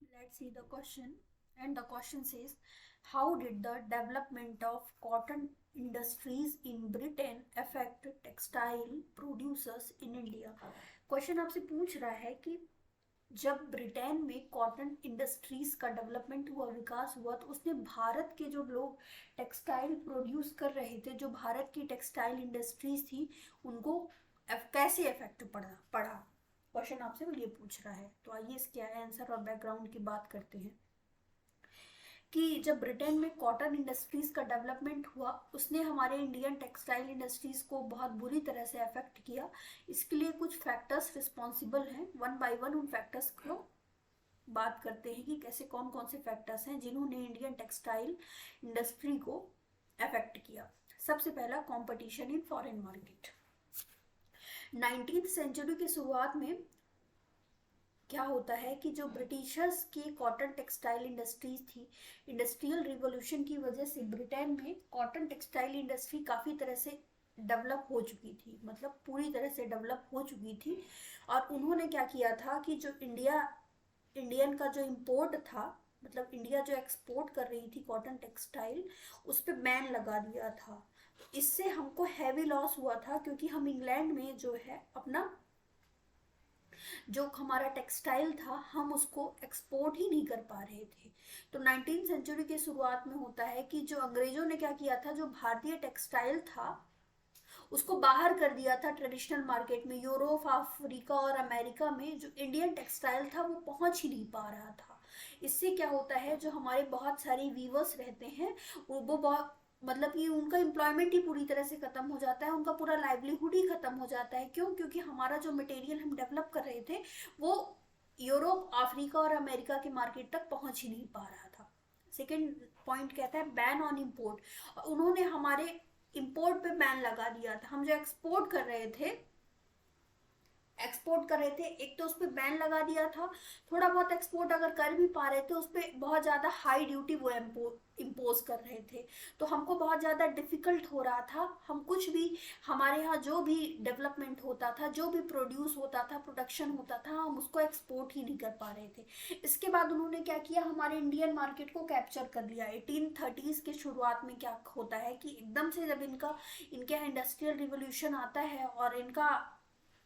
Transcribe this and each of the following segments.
Let's see the question. And the question says, how did the development of cotton industries in Britain affect textile producers in India? Question आपसे पूछ रहा है कि जब Britain में cotton industries का development हुआ, विकास हुआ, तो उसने भारत के जो लोग टेक्सटाइल प्रोड्यूस कर रहे थे, जो भारत की टेक्सटाइल इंडस्ट्रीज थी, उनको कैसे इफेक्ट पड़ा। क्वेश्चन आपसे ये पूछ रहा है। तो आइए इसके आंसर और बैकग्राउंड की बात करते हैं कि जब ब्रिटेन में कॉटन इंडस्ट्रीज का डेवलपमेंट हुआ, उसने हमारे इंडियन टेक्सटाइल इंडस्ट्रीज को बहुत बुरी तरह से अफेक्ट किया। इसके लिए कुछ फैक्टर्स रिस्पॉन्सिबल हैं। वन बाय वन उन फैक्टर्स को बात करते हैं कि कैसे कौन कौन से फैक्टर्स हैं जिन्होंने इंडियन टेक्सटाइल इंडस्ट्री को अफेक्ट किया। सबसे पहला, competition in foreign market. 19th century की शुरुआत में क्या होता है कि जो ब्रिटिशर्स की कॉटन टेक्सटाइल इंडस्ट्रीज थी, इंडस्ट्रियल रिवॉल्यूशन की वजह से ब्रिटेन में कॉटन टेक्सटाइल इंडस्ट्री काफ़ी तरह से डेवलप हो चुकी थी, मतलब पूरी तरह से डेवलप हो चुकी थी। और उन्होंने क्या किया था कि जो इंडियन का जो इम्पोर्ट था, मतलब इंडिया जो एक्सपोर्ट कर रही थी कॉटन टेक्सटाइल, उस पर बैन लगा दिया था। इससे हमको हैवी लॉस हुआ था, क्योंकि हम इंग्लैंड में जो है अपना जो हमारा टेक्सटाइल था, हम उसको एक्सपोर्ट ही नहीं कर पा रहे थे। तो 19th सेंचुरी की शुरुआत में होता है कि जो अंग्रेजों ने क्या किया था, जो भारतीय टेक्सटाइल था उसको बाहर कर दिया था ट्रेडिशनल मार्केट में। यूरोप, अफ्रीका और अमेरिका में जो इंडियन टेक्सटाइल था वो पहुंच ही नहीं पा रहा था। इससे क्या होता है, जो हमारे बहुत सारे वीवर्स रहते हैं वो बहुत, मतलब कि उनका एम्प्लॉयमेंट ही पूरी तरह से खत्म हो जाता है, उनका पूरा लाइवलीहुड ही खत्म हो जाता है। क्यों? क्योंकि हमारा जो मटेरियल हम डेवलप कर रहे थे वो यूरोप, अफ्रीका और अमेरिका के मार्केट तक पहुंच ही नहीं पा रहा था। सेकेंड पॉइंट कहता है बैन ऑन इम्पोर्ट। उन्होंने हमारे इम्पोर्ट पे बैन लगा दिया था। हम जो एक्सपोर्ट कर रहे थे, एक तो उस पर बैन लगा दिया था। थोड़ा बहुत एक्सपोर्ट अगर कर भी पा रहे थे, उस पर बहुत ज़्यादा हाई ड्यूटी वो इम्पोज कर रहे थे। तो हमको बहुत ज़्यादा डिफिकल्ट हो रहा था। हम कुछ भी, हमारे यहाँ जो भी डेवलपमेंट होता था, जो भी प्रोड्यूस होता था, प्रोडक्शन होता था, हम उसको एक्सपोर्ट ही नहीं कर पा रहे थे। इसके बाद उन्होंने क्या किया, हमारे इंडियन मार्केट को कैप्चर कर लिया। 1830s के शुरुआत में क्या होता है कि एकदम से जब इनके यहाँ इंडस्ट्रियल रिवोल्यूशन आता है और इनका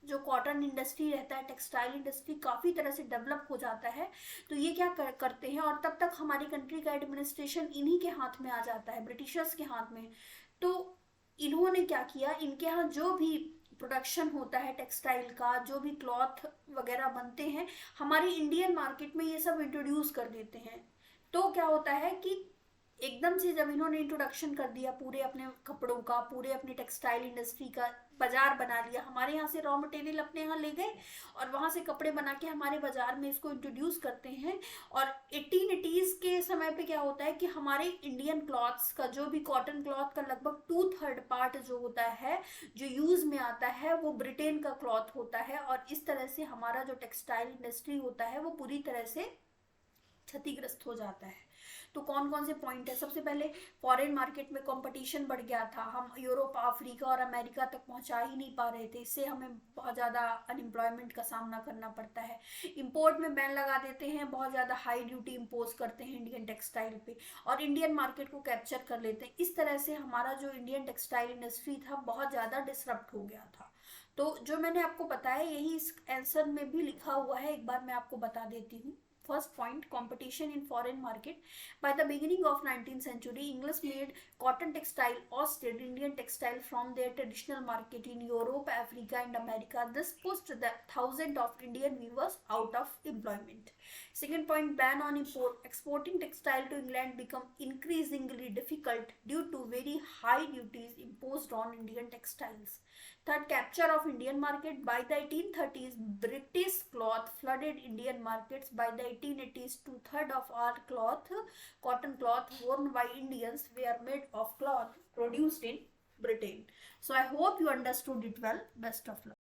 जो कॉटन इंडस्ट्री रहता है, टेक्सटाइल इंडस्ट्री काफ़ी तरह से डेवलप हो जाता है। तो ये क्या करते हैं, और तब तक हमारी कंट्री का एडमिनिस्ट्रेशन इन्हीं के हाथ में आ जाता है, ब्रिटिशर्स के हाथ में। तो इन्होंने क्या किया, इनके यहाँ जो भी प्रोडक्शन होता है टेक्सटाइल का, जो भी क्लॉथ वगैरह बनते हैं, हमारी इंडियन मार्केट में ये सब इंट्रोड्यूस कर देते हैं। तो क्या होता है कि एकदम से जब इन्होंने इंट्रोडक्शन कर दिया पूरे अपने कपड़ों का, पूरे अपनी टेक्सटाइल इंडस्ट्री का बाजार बना लिया, हमारे यहाँ से रॉ मटेरियल अपने यहाँ ले गए और वहाँ से कपड़े बना के हमारे बाजार में इसको इंट्रोड्यूस करते हैं। और 1880s के समय पे क्या होता है कि हमारे इंडियन क्लॉथ्स का, जो भी कॉटन क्लॉथ का लगभग 2/3 पार्ट जो होता है, जो यूज में आता है, वो ब्रिटेन का क्लॉथ होता है। और इस तरह से हमारा जो टेक्सटाइल इंडस्ट्री होता है वो पूरी तरह से क्षतिग्रस्त हो जाता है। तो कौन कौन से पॉइंट है, सबसे पहले फॉरेन मार्केट में कंपटीशन बढ़ गया था। हम यूरोप, अफ्रीका और अमेरिका तक पहुंचा ही नहीं पा रहे थे। इससे हमें बहुत ज़्यादा अनएम्प्लॉयमेंट का सामना करना पड़ता है। इंपोर्ट में बैन लगा देते हैं, बहुत ज़्यादा हाई ड्यूटी इम्पोज करते हैं इंडियन टेक्सटाइल पे, और इंडियन मार्केट को कैप्चर कर लेते हैं। इस तरह से हमारा जो इंडियन टेक्सटाइल इंडस्ट्री था बहुत ज़्यादा डिसरप्ट हो गया था। तो जो मैंने आपको बताया यही इस आंसर में भी लिखा हुआ है, एक बार मैं आपको बता देती हूँ। First point, competition in foreign market. By the beginning of 19th century, English made cotton textile ousted Indian textile from their traditional market in Europe, Africa and America. This pushed the thousands of Indian weavers out of employment. Second point, ban on import. Exporting textile to England became increasingly difficult due to very high duties imposed on Indian textiles. Third, capture of Indian market. By the 1830s, British cloth flooded Indian markets. By the 1880s, 2/3 of our cloth, cotton cloth worn by Indians, were made of cloth produced in Britain. So I hope you understood it well. Best of luck.